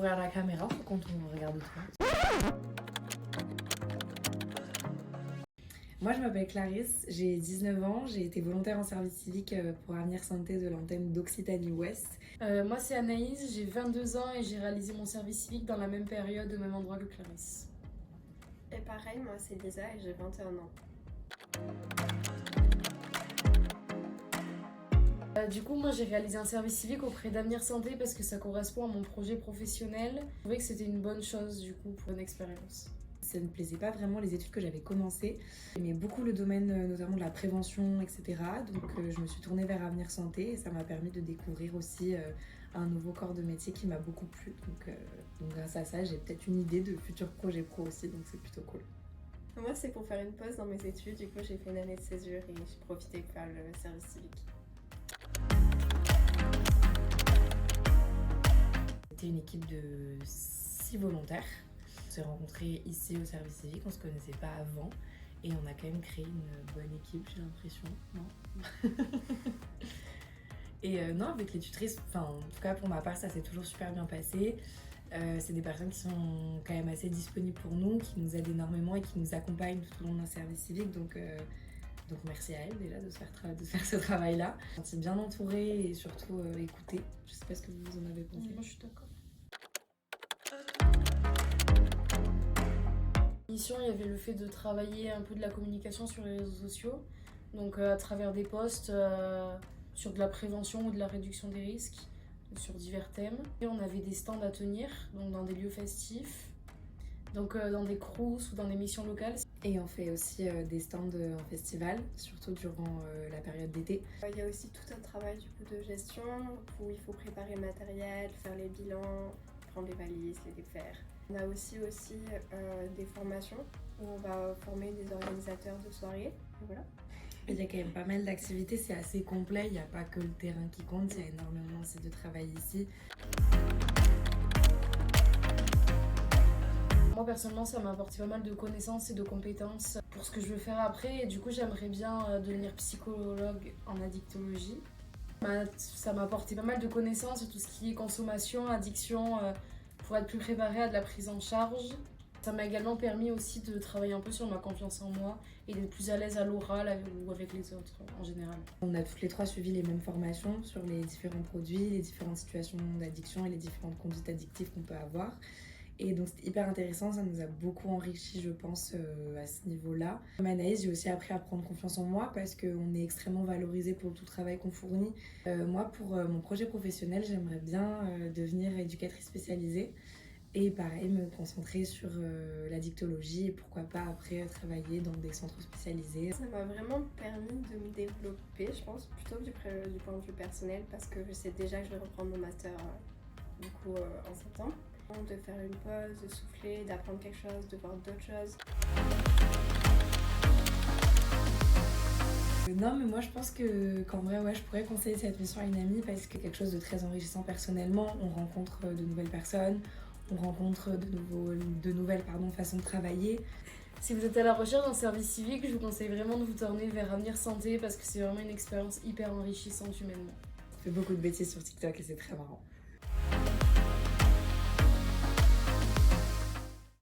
On regarde la caméra ou quand on regarde toi? Moi, je m'appelle Clarisse, j'ai 19 ans, j'ai été volontaire en service civique pour Avenir Santé de l'antenne d'Occitanie Ouest. Moi c'est Anaïs, j'ai 22 ans et j'ai réalisé mon service civique dans la même période, au même endroit que Clarisse. Et pareil, moi c'est Lisa et j'ai 21 ans. Du coup, moi j'ai réalisé un service civique auprès d'Avenir Santé parce que ça correspond à mon projet professionnel. Je trouvais que c'était une bonne chose du coup pour une expérience. Ça ne me plaisait pas vraiment les études que j'avais commencées. J'aimais beaucoup le domaine notamment de la prévention, etc. Donc je me suis tournée vers Avenir Santé et ça m'a permis de découvrir aussi un nouveau corps de métier qui m'a beaucoup plu. Donc grâce à ça, j'ai peut-être une idée de futurs projets pro aussi, donc c'est plutôt cool. Moi c'est pour faire une pause dans mes études, du coup j'ai fait une année de césure et j'ai profité pour faire le service civique. C'était une équipe de 6 volontaires. On s'est rencontrés ici au service civique, on se connaissait pas avant et on a quand même créé une bonne équipe, j'ai l'impression, non? Et non, avec les tutrices, enfin en tout cas pour ma part, ça s'est toujours super bien passé. C'est des personnes qui sont quand même assez disponibles pour nous, qui nous aident énormément et qui nous accompagnent tout au long d'un service civique. Donc merci à elles déjà de faire ce travail-là. Je me suis sentie bien entourée et surtout écoutée. Je sais pas ce que vous en avez pensé. Moi je suis d'accord. Mission, il y avait le fait de travailler un peu de la communication sur les réseaux sociaux, donc à travers des posts sur de la prévention ou de la réduction des risques, sur divers thèmes. Et on avait des stands à tenir, donc dans des lieux festifs, donc dans des crous ou dans des missions locales. Et on fait aussi des stands en festival, surtout durant la période d'été. Il y a aussi tout un travail du coup de gestion où il faut préparer le matériel, faire les bilans, prendre les valises, les défaire. On a aussi des formations où on va former des organisateurs de soirées. Et voilà. Il y a quand même pas mal d'activités, c'est assez complet, il n'y a pas que le terrain qui compte, il y a énormément aussi de travail ici. Moi personnellement ça m'a apporté pas mal de connaissances et de compétences pour ce que je veux faire après et du coup j'aimerais bien devenir psychologue en addictologie. Ça m'a apporté pas mal de connaissances sur tout ce qui est consommation, addiction, pour être plus préparée à de la prise en charge. Ça m'a également permis aussi de travailler un peu sur ma confiance en moi et d'être plus à l'aise à l'oral ou avec les autres en général. On a toutes les trois suivi les mêmes formations sur les différents produits, les différentes situations d'addiction et les différentes conduites addictives qu'on peut avoir. Et donc c'était hyper intéressant, ça nous a beaucoup enrichi je pense à ce niveau-là. Comme Anaïs, j'ai aussi appris à prendre confiance en moi parce qu'on est extrêmement valorisé pour tout le travail qu'on fournit. Moi pour mon projet professionnel, j'aimerais bien devenir éducatrice spécialisée. Et pareil, me concentrer sur l'addictologie et pourquoi pas après travailler dans des centres spécialisés. Ça m'a vraiment permis de me développer, je pense, plutôt du point de vue personnel parce que je sais déjà que je vais reprendre mon master en septembre. De faire une pause, de souffler, d'apprendre quelque chose, de voir d'autres choses. Non mais moi je pense qu'en vrai ouais, je pourrais conseiller cette mission à une amie parce que c'est quelque chose de très enrichissant personnellement. On rencontre de nouvelles personnes, on rencontre de nouvelles façons de travailler. Si vous êtes à la recherche d'un service civique, je vous conseille vraiment de vous tourner vers Avenir Santé parce que c'est vraiment une expérience hyper enrichissante humainement. On fait beaucoup de bêtises sur TikTok et c'est très marrant.